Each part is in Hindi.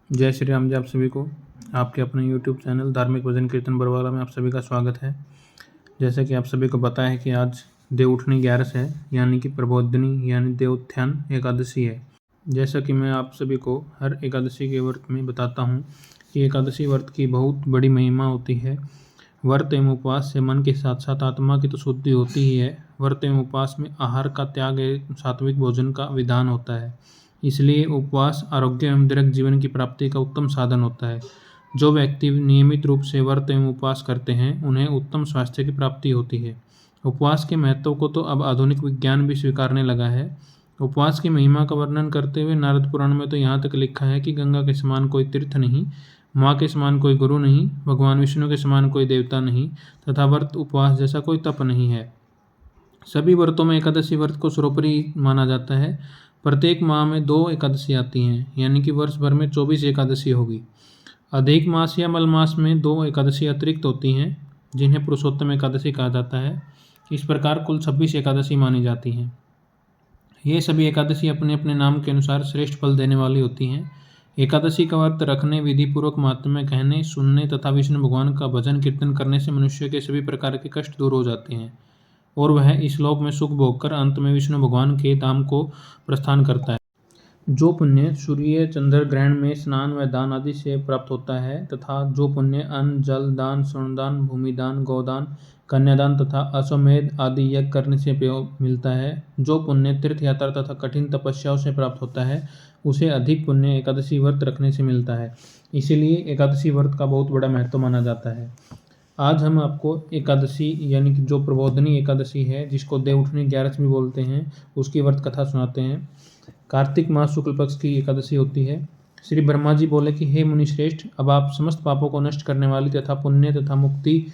जय श्री राम जी। आप सभी को आपके अपने यूट्यूब चैनल धार्मिक भजन कीर्तन बरवाला में आप सभी का स्वागत है। जैसे कि आप सभी को पता है कि आज देवउठनी 11 है, यानी कि प्रबोधिनी यानी देवोत्थान एकादशी है। जैसा कि मैं आप सभी को हर एकादशी के व्रत में बताता हूँ कि एकादशी व्रत की बहुत बड़ी महिमा होती है। व्रत एवं उपवास से मन के साथ साथ आत्मा की तो शुद्धि होती ही है। व्रत एवं उपवास में आहार का त्याग एवं सात्विक भोजन का विधान होता है। इसलिए उपवास आरोग्य एवं दीर्घ जीवन की प्राप्ति का उत्तम साधन होता है। जो व्यक्ति नियमित रूप से व्रत एवं उपवास करते हैं उन्हें उत्तम स्वास्थ्य की प्राप्ति होती है। उपवास के महत्व को तो अब आधुनिक विज्ञान भी स्वीकारने लगा है। उपवास की महिमा का वर्णन करते हुए नारद पुराण में तो यहाँ तक लिखा है कि गंगा के समान कोई तीर्थ नहीं, माँ के समान कोई गुरु नहीं, भगवान विष्णु के समान कोई देवता नहीं तथा व्रत उपवास जैसा कोई तप नहीं है। सभी व्रतों में एकादशी व्रत को सर्वोपरि माना जाता है। प्रत्येक माह में 2 एकादशी आती हैं, यानी कि वर्ष भर में 24 एकादशी होगी। अधिक मास या मल मास में 2 एकादशी अतिरिक्त होती हैं, जिन्हें पुरुषोत्तम एकादशी कहा जाता है। इस प्रकार कुल 26 एकादशी मानी जाती हैं। ये सभी एकादशी अपने अपने नाम के अनुसार श्रेष्ठ फल देने वाली होती हैं। एकादशी का व्रत रखने, विधि पूर्वक महात्म्य कहने, सुनने तथा विष्णु भगवान का भजन कीर्तन करने से मनुष्य के सभी प्रकार के कष्ट दूर हो जाते हैं और वह इस लोक में सुख भोगकर अंत में विष्णु भगवान के धाम को प्रस्थान करता है। जो पुण्य सूर्य चंद्र ग्रहण में स्नान व दान आदि से प्राप्त होता है तथा जो पुण्य अन्न जल दान, स्वर्ण दान, भूमि दान, गोदान, कन्यादान तथा अश्वमेध आदि यज्ञ करने से मिलता है, जो पुण्य तीर्थ यात्रा तथा कठिन तपस्याओं से प्राप्त होता है, उसे अधिक पुण्य एकादशी व्रत रखने से मिलता है। इसीलिए एकादशी व्रत का बहुत बड़ा महत्व माना जाता है। आज हम आपको एकादशी यानी कि जो प्रबोधिनी एकादशी है, जिसको देवउठनी 11 भी बोलते हैं, उसकी व्रत कथा सुनाते हैं। कार्तिक मास शुक्ल पक्ष की एकादशी होती है। श्री ब्रह्मा जी बोले कि हे मुनिश्रेष्ठ, अब आप समस्त पापों को नष्ट करने वाली तथा पुण्य तथा मुक्ति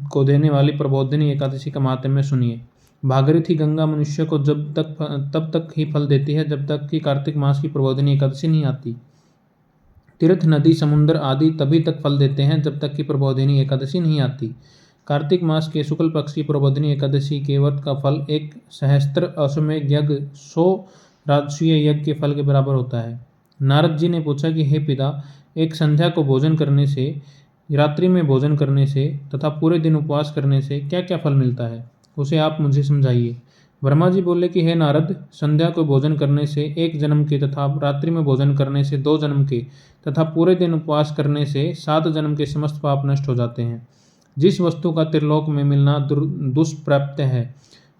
को देने वाली प्रबोधिनी एकादशी का महात्म्य सुनिए। भागीरथी गंगा मनुष्य को तब तक ही फल देती है जब तक कि कार्तिक मास की प्रबोधिनी एकादशी नहीं आती। तीर्थ, नदी, समुद्र आदि तभी तक फल देते हैं जब तक कि प्रबोधिनी एकादशी नहीं आती। कार्तिक मास के शुक्ल पक्ष की प्रबोधिनी एकादशी के व्रत का फल 1 सहस्त्र अश्वमेध यज्ञ 100 राजसूय यज्ञ के फल के बराबर होता है। नारद जी ने पूछा कि हे पिता, एक संध्या को भोजन करने से, रात्रि में भोजन करने से तथा पूरे दिन उपवास करने से क्या क्या फल मिलता है, उसे आप मुझे समझाइए। ब्रह्मा जी बोले कि हे नारद, संध्या को भोजन करने से 1 जन्म के तथा रात्रि में भोजन करने से 2 जन्म के तथा पूरे दिन उपवास करने से 7 जन्म के समस्त पाप नष्ट हो जाते हैं। जिस वस्तु का त्रिलोक में मिलना दुष्प्राप्य है,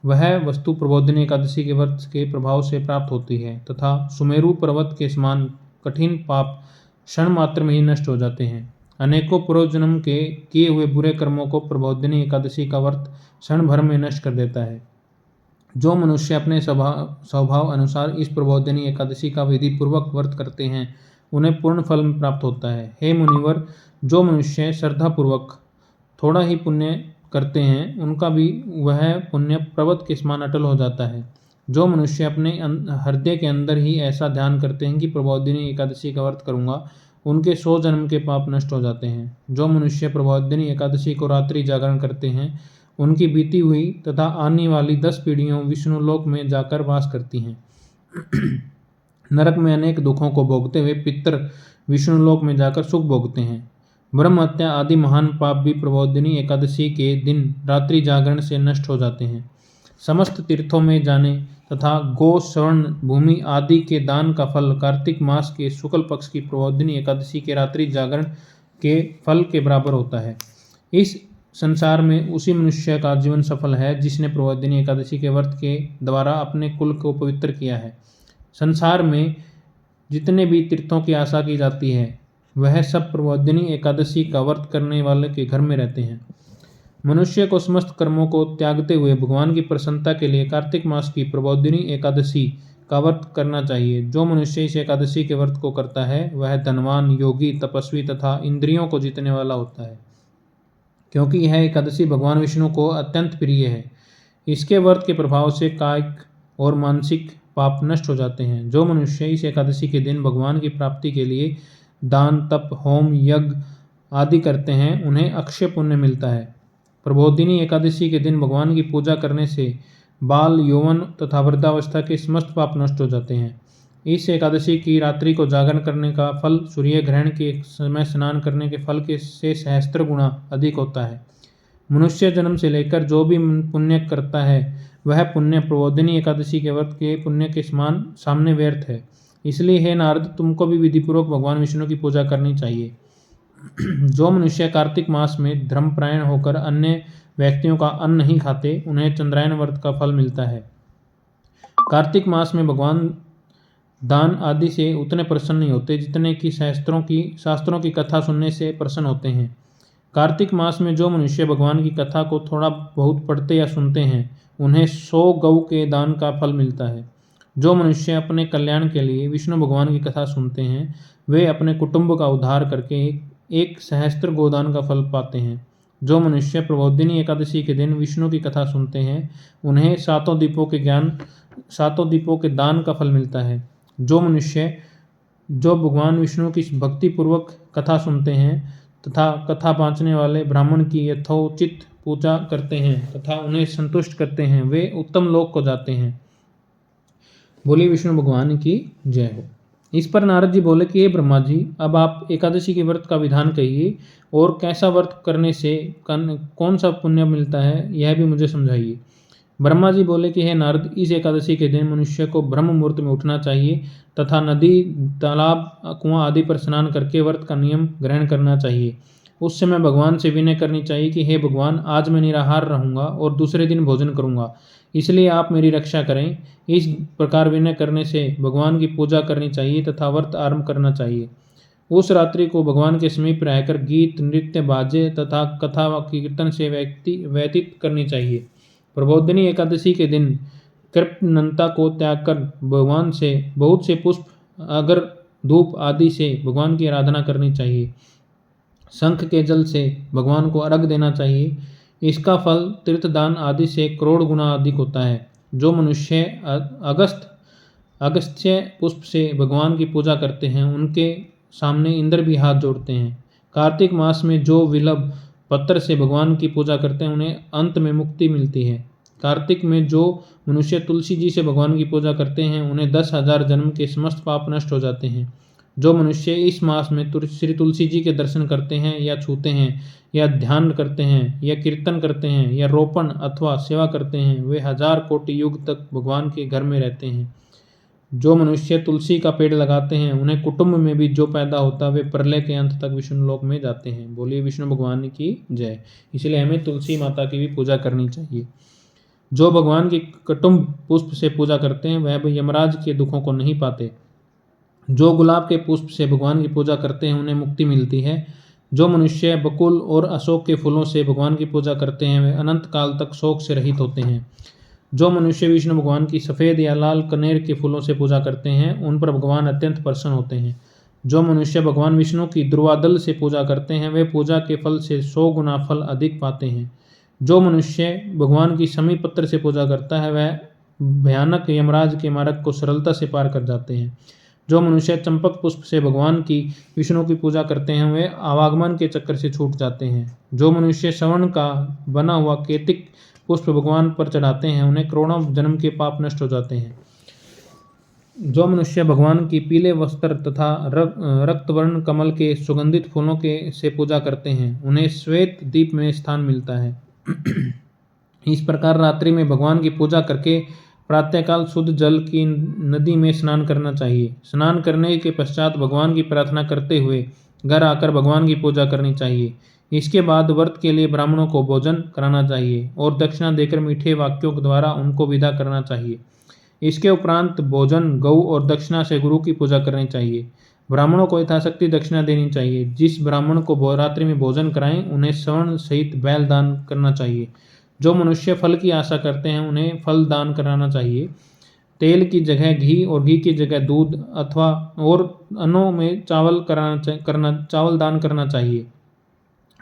वह वस्तु प्रबोधिनी एकादशी के व्रत के प्रभाव से प्राप्त होती है तथा सुमेरु पर्वत के समान कठिन पाप क्षण मात्र में ही नष्ट हो जाते हैं। अनेकों पूर्व जन्म के किए हुए बुरे कर्मों को प्रबोधिनी एकादशी का व्रत क्षण भर में नष्ट कर देता है। जो मनुष्य अपने स्वभाव अनुसार इस प्रबोधिनी एकादशी का विधि पूर्वक व्रत करते हैं, उन्हें पूर्ण फल प्राप्त होता है। हे मुनिवर, जो मनुष्य श्रद्धा पूर्वक थोड़ा ही पुण्य करते हैं, उनका भी वह पुण्य पर्वत के समान अटल हो जाता है। जो मनुष्य अपने हृदय के अंदर ही ऐसा ध्यान करते हैं कि प्रबोधिनी एकादशी का व्रत करूंगा, उनके 100 जन्म के पाप नष्ट हो जाते हैं। जो मनुष्य प्रबोधिनी एकादशी को रात्रि जागरण करते हैं, उनकी बीती हुई तथा आने वाली 10 पीढ़ियों विष्णु लोक में जाकर वास करती हैं। नरक में अनेक दुखों को भोगते हुए पितर विष्णु लोक में जाकर सुख भोगते हैं। ब्रह्म हत्या आदि महान पाप भी प्रबोधिनी एकादशी के दिन रात्रि जागरण से नष्ट हो जाते हैं। समस्त तीर्थों में जाने तथा गो, स्वर्ण, भूमि आदि के दान का फल कार्तिक मास के शुक्ल पक्ष की प्रबोधिनी एकादशी के रात्रि जागरण के फल के बराबर होता है। इस संसार में उसी मनुष्य का जीवन सफल है जिसने प्रबोधिनी एकादशी के व्रत के द्वारा अपने कुल को पवित्र किया है। संसार में जितने भी तीर्थों की आशा की जाती है, वह सब प्रबोधिनी एकादशी का व्रत करने वाले के घर में रहते हैं। मनुष्य को समस्त कर्मों को त्यागते हुए भगवान की प्रसन्नता के लिए कार्तिक मास की प्रबोधिनी एकादशी का व्रत करना चाहिए। जो मनुष्य इस एकादशी के व्रत को करता है, वह धनवान, योगी, तपस्वी तथा इंद्रियों को जीतने वाला होता है, क्योंकि यह एकादशी भगवान विष्णु को अत्यंत प्रिय है। इसके व्रत के प्रभाव से कायिक और मानसिक पाप नष्ट हो जाते हैं। जो मनुष्य इस एकादशी के दिन भगवान की प्राप्ति के लिए दान, तप, होम, यज्ञ आदि करते हैं, उन्हें अक्षय पुण्य मिलता है। प्रबोधिनी एकादशी के दिन भगवान की पूजा करने से बाल, यौवन तथा वृद्धावस्था के समस्त पाप नष्ट हो जाते हैं। इस एकादशी की रात्रि को जागरण करने का फल सूर्य ग्रहण के समय स्नान करने के फल के से सहस्त्र गुना अधिक होता है। मनुष्य जन्म से लेकर जो भी पुण्य करता है वह पुण्य प्रबोधिनी एकादशी के व्रत के पुण्य के समान सामने व्यर्थ है। इसलिए हे नारद, तुमको भी विधिपूर्वक भगवान विष्णु की पूजा करनी चाहिए। जो मनुष्य कार्तिक मास में धर्मपरायण होकर अन्य व्यक्तियों का अन्न नहीं खाते, उन्हें चंद्रायन व्रत का फल मिलता है। कार्तिक मास में भगवान दान आदि से उतने प्रसन्न नहीं होते जितने कि शास्त्रों की कथा सुनने से प्रसन्न होते हैं। कार्तिक मास में जो मनुष्य भगवान की कथा को थोड़ा बहुत पढ़ते या सुनते हैं, उन्हें 100 गौ के दान का फल मिलता है। जो मनुष्य अपने कल्याण के लिए विष्णु भगवान की कथा सुनते हैं, वे अपने कुटुंब का उद्धार करके एक सहस्त्र गोदान का फल पाते हैं। जो मनुष्य प्रबोधिनी एकादशी के दिन विष्णु की कथा सुनते हैं, उन्हें 7 दीपों के दान का फल मिलता है। जो मनुष्य जो भगवान विष्णु की भक्ति पूर्वक कथा सुनते हैं तथा कथा बाँचने वाले ब्राह्मण की यथोचित पूजा करते हैं तथा उन्हें संतुष्ट करते हैं, वे उत्तम लोक को जाते हैं। बोलिए विष्णु भगवान की जय हो। इस पर नारद जी बोले कि हे ब्रह्मा जी, अब आप एकादशी के व्रत का विधान कहिए और कैसा व्रत करने से कौन सा पुण्य मिलता है, यह भी मुझे समझाइए। ब्रह्मा जी बोले कि हे नारद, इस एकादशी के दिन मनुष्य को ब्रह्म मुहूर्त में उठना चाहिए तथा नदी, तालाब, कुआं आदि पर स्नान करके व्रत का नियम ग्रहण करना चाहिए। उस समय भगवान से विनय करनी चाहिए कि हे भगवान, आज मैं निराहार रहूंगा और दूसरे दिन भोजन करूंगा, इसलिए आप मेरी रक्षा करें। इस प्रकार विनय करने से भगवान की पूजा करनी चाहिए तथा व्रत आरंभ करना चाहिए। उस रात्रि को भगवान के समीप रहकर गीत, नृत्य, बाजे तथा कथा व कीर्तन से व्यतीत करनी चाहिए। प्रबोधिनी एकादशी के दिन कृपणता को त्याग कर भगवान से बहुत से पुष्प, अगर, धूप आदि से भगवान की आराधना करनी चाहिए। शंख के जल से भगवान को अर्घ देना चाहिए। इसका फल तीर्थदान आदि से करोड़ गुना अधिक होता है। जो मनुष्य अगस्त्य पुष्प से भगवान की पूजा करते हैं, उनके सामने इंद्र भी हाथ जोड़ते हैं। कार्तिक मास में जो विल्व पत्र से भगवान की पूजा करते हैं, उन्हें अंत में मुक्ति मिलती है। कार्तिक में जो मनुष्य तुलसी जी से भगवान की पूजा करते हैं, उन्हें 10,000 जन्म के समस्त पाप नष्ट हो जाते हैं। जो मनुष्य इस मास में श्री तुलसी जी के दर्शन करते हैं या छूते हैं या ध्यान करते हैं या कीर्तन करते हैं या रोपण अथवा सेवा करते हैं, वे 1000 कोटि युग तक भगवान के घर में रहते हैं। जो मनुष्य तुलसी का पेड़ लगाते हैं, उन्हें कुटुंब में भी जो पैदा होता है, वे प्रलय के अंत तक विष्णु लोक में जाते हैं। बोलिए विष्णु भगवान की जय। इसलिए हमें तुलसी माता की भी पूजा करनी चाहिए। जो भगवान की कुटुंब पुष्प से पूजा करते हैं, वह भी यमराज के दुखों को नहीं पाते। जो गुलाब के पुष्प से भगवान की पूजा करते हैं, उन्हें मुक्ति मिलती है। जो मनुष्य बकुल और अशोक के फूलों से भगवान की पूजा करते हैं, वे अनंत काल तक शोक से रहित होते हैं। जो मनुष्य विष्णु भगवान की सफ़ेद या लाल कनेर के फूलों से पूजा करते हैं, उन पर भगवान अत्यंत प्रसन्न होते हैं। जो मनुष्य भगवान विष्णु की दुर्वादल से पूजा करते हैं, वे पूजा के फल से 100 गुना फल अधिक पाते हैं। जो मनुष्य भगवान की समी पत्र से पूजा करता है, वह भयानक यमराज के मार्ग को सरलता से पार कर जाते हैं। जो मनुष्य चंपक पुष्प से भगवान की विष्णु की पूजा करते हैं, वे आवागमन के चक्कर से छूट जाते हैं। जो मनुष्य श्रवण का बना हुआ केतिक पुष्प भगवान पर चढ़ाते हैं, उन्हें करोड़ों जन्म के पाप नष्ट हो जाते हैं। जो मनुष्य भगवान की पीले वस्त्र तथा रक्तवर्ण कमल के सुगंधित फूलों के से पूजा करते हैं, उन्हें श्वेत दीप में स्थान मिलता है। इस प्रकार रात्रि में भगवान की पूजा करके प्रातःकाल शुद्ध जल की नदी में स्नान करना चाहिए। स्नान करने के पश्चात भगवान की प्रार्थना करते हुए घर आकर भगवान की पूजा करनी चाहिए। इसके बाद व्रत के लिए ब्राह्मणों को भोजन कराना चाहिए और दक्षिणा देकर मीठे वाक्यों के द्वारा उनको विदा करना चाहिए। इसके उपरांत भोजन, गौ और दक्षिणा से गुरु की पूजा करनी चाहिए। ब्राह्मणों को यथाशक्ति दक्षिणा देनी चाहिए। जिस ब्राह्मण को रात्रि में भोजन कराएं, उन्हें स्वर्ण सहित बैल दान करना चाहिए। जो मनुष्य फल की आशा करते हैं, उन्हें फल दान कराना चाहिए। तेल की जगह घी और घी की जगह दूध अथवा और अन्नों में चावल दान करना चाहिए।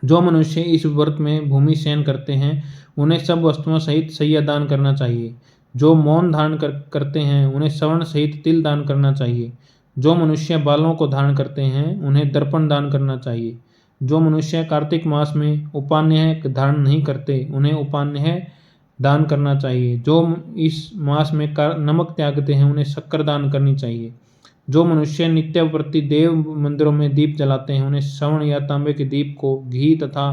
जो मनुष्य इस व्रत में भूमि शयन करते हैं, उन्हें सब वस्तुओं सहित शैया दान करना चाहिए। जो मौन धारण करते हैं, उन्हें स्वर्ण सहित तिल दान करना चाहिए। जो मनुष्य बालों को धारण करते हैं, उन्हें दर्पण दान करना चाहिए। जो मनुष्य कार्तिक मास में उपान्याय धारण नहीं करते, उन्हें उपान्याय दान करना चाहिए। जो इस मास में नमक त्यागते हैं, उन्हें शक्कर दान करनी चाहिए। जो मनुष्य नित्य प्रति देव मंदिरों में दीप जलाते हैं उन्हें स्वर्ण या तांबे के दीप को घी तथा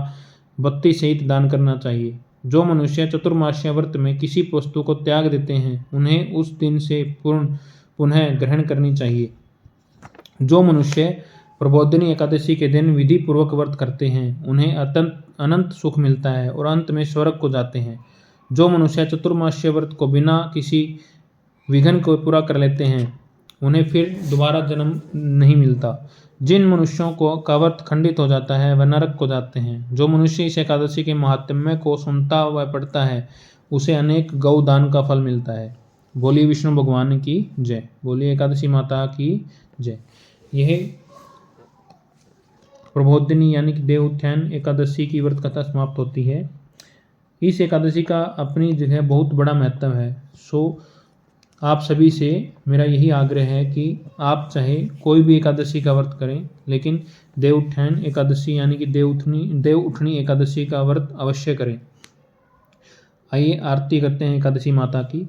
बत्ती सहित दान करना चाहिए। जो मनुष्य चतुर्मास्य व्रत में किसी वस्तु को त्याग देते हैं उन्हें उस दिन से पुनः ग्रहण करनी चाहिए। जो मनुष्य प्रबोधिनी एकादशी के दिन विधि पूर्वक व्रत करते हैं उन्हें अनंत सुख मिलता है और अंत में स्वर्ग को जाते हैं। जो मनुष्य चतुर्मास्य व्रत को बिना किसी विघ्न को पूरा कर लेते हैं उन्हें फिर दोबारा जन्म नहीं मिलता। जिन मनुष्यों का व्रत खंडित हो जाता है वह नरक को जाते हैं। जो मनुष्य इस एकादशी के महात्म्य को सुनता व पढ़ता है उसे अनेक गौदान का फल मिलता है। बोलिए विष्णु भगवान की जय। बोलिए एकादशी माता की जय। यह प्रबोधिनी यानी कि देव उत्थान एकादशी की व्रत कथा समाप्त होती है। इस एकादशी का अपनी जगह बहुत बड़ा महत्व है। आप सभी से मेरा यही आग्रह है कि आप चाहे कोई भी एकादशी का व्रत करें लेकिन देव उत्थान एकादशी यानी कि देव उठनी एकादशी का व्रत अवश्य करें। आइए आरती करते हैं एकादशी माता की।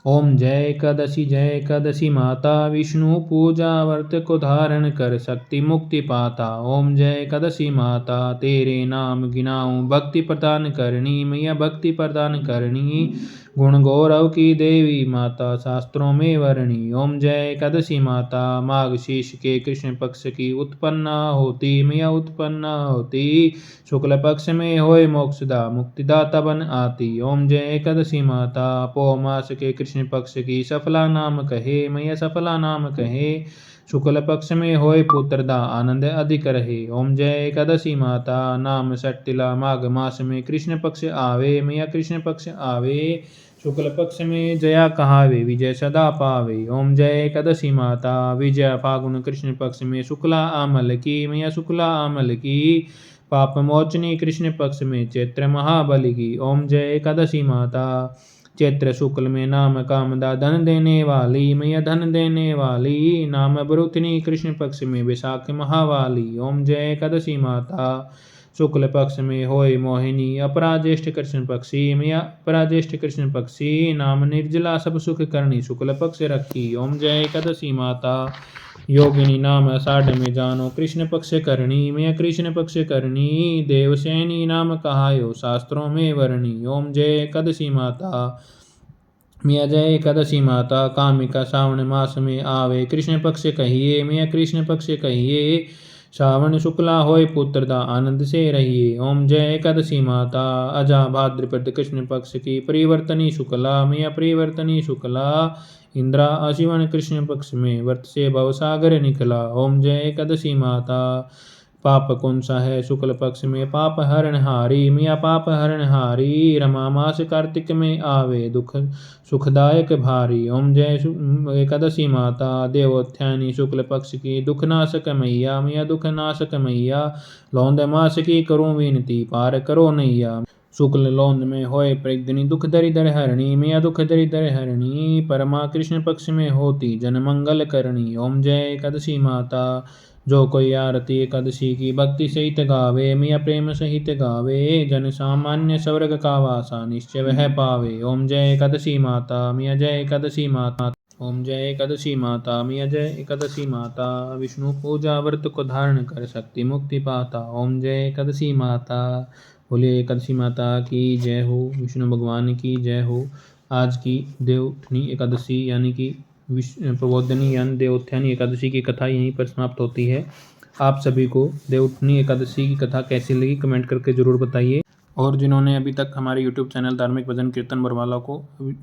ओम जय एकादशी माता विष्णु पूजा व्रत को धारण कर शक्ति मुक्ति पाता। ओम जय एकादशी माता तेरे नाम गिनाऊं भक्ति प्रदान करनी मैया भक्ति प्रदान करनी। गुण गौरव की देवी माता शास्त्रों में वर्णी। ओम जय एकादशी माता माघ शीर्ष के कृष्ण पक्ष की उत्पन्ना होती मैया उत्पन्ना होती। शुक्ल पक्ष में होए मोक्षदा मुक्तिदाता बन आती। ओम जय एकादशी माता पौ मास के कृष्ण पक्ष की सफला नाम कहे मैया सफला नाम कहे। शुक्ल पक्ष में होए पुत्रदा आनंद अधिक रहे। ओम जय एकादशी माता नाम सट्टिला माघ मास में कृष्ण पक्ष आवे मैया कृष्ण पक्ष आवे। शुक्ल पक्ष में जया कहावे विजय सदा पावे। ओम जय एकादशी माता विजय फागुन कृष्ण पक्ष में शुक्ला आमल की मैया शुक्ला आमल की। पाप मोचनी कृष्ण पक्ष में चैत्र महाबली की। ओम जय एकादशी माता चैत्र शुक्ल में नाम कामदा धन देने वाली मैया धन देने वाली। नाम बरुथनी कृष्ण पक्ष में विशाख महावाली। ओम जय एकादशी माता शुक्ल पक्ष में होय मोहिनी अपराज्येष्ठ कृष्ण पक्षी मैया अपराज्येष्ठ कृष्ण पक्षी। नाम निर्जला सब सुख करनी शुक्ल पक्ष रखी। ओम जय एकादशी माता योगिनी नाम आषाढ़ में जानो कृष्ण पक्ष करणी मैया कृष्ण पक्ष करणी। देवसैनी नाम कहायो शास्त्रों में वर्णी। ओम जय एकादशी माता मैया जय एकादशी माता कामिका श्रावण मास में आवे कृष्ण पक्ष कहिए मैया कृष्ण पक्ष कहिए। श्रावण शुक्ला होय पुत्रदा आनंद से रहिए। ओम जय एकादशी माता अजा भाद्रपद कृष्ण पक्ष की परिवर्तनी शुक्ला मैया परिवर्तनी शुक्ला। इंद्रा अशिवन कृष्ण पक्ष में व्रत से भवसागर निकला। ओम जय एकादशी माता पाप कौन सा है शुक्ल पक्ष में पाप हरण हारी मैया पाप हरण हारी। रमा मास कार्तिक में आवे दुख सुखदायक भारी। ओम जय एकादशी माता देवोत्थानी शुक्ल पक्ष की दुख नाशक मैया मैया दुख नाशक मैया। लौंद मास की करूं विनती पार करो नैया। शुक्ल लौंद में होए प्रज्ञनी दुख दरिद्र हरणी मैया दुख दरिद्र हरणी। परमा कृष्ण पक्ष में होती जन मंगल करणी। ओम जय एकादशी माता जो कोई आरती एकादशी की भक्ति सहित गावे मैया प्रेम सहित गावे। जन सामान्य स्वर्ग का वासा निश्चय वह पावे। ओम जय एकादशी माता मैया जय एकादशी माता। ओम जय एकादशी माता मैया जय एकादशी माता विष्णु पूजा व्रत को धारण कर शक्ति मुक्ति पाता। ओम जय एकादशी माता। बोलिए एकादशी माता की जय हो विष्णु भगवान की जय हो। आज की देवउठनी एकादशी यानी कि प्रबोधिनी यानी देवोत्थानी एकादशी की कथा यहीं पर समाप्त होती है। आप सभी को देवउठनी एकादशी की कथा कैसी लगी कमेंट करके ज़रूर बताइए। और जिन्होंने अभी तक हमारे यूट्यूब चैनल धार्मिक भजन कीर्तन बरवाला को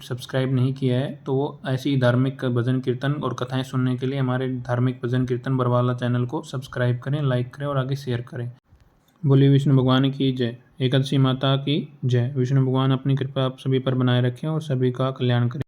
सब्सक्राइब नहीं किया है तो वो ऐसी धार्मिक भजन कीर्तन और कथाएं सुनने के लिए हमारे धार्मिक भजन कीर्तन बरवाला चैनल को सब्सक्राइब करें, लाइक करें और आगे शेयर करें। बोलिए विष्णु भगवान की जय। एकादशी माता की जय। विष्णु भगवान अपनी कृपा आप सभी पर बनाए रखें और सभी का कल्याण करें।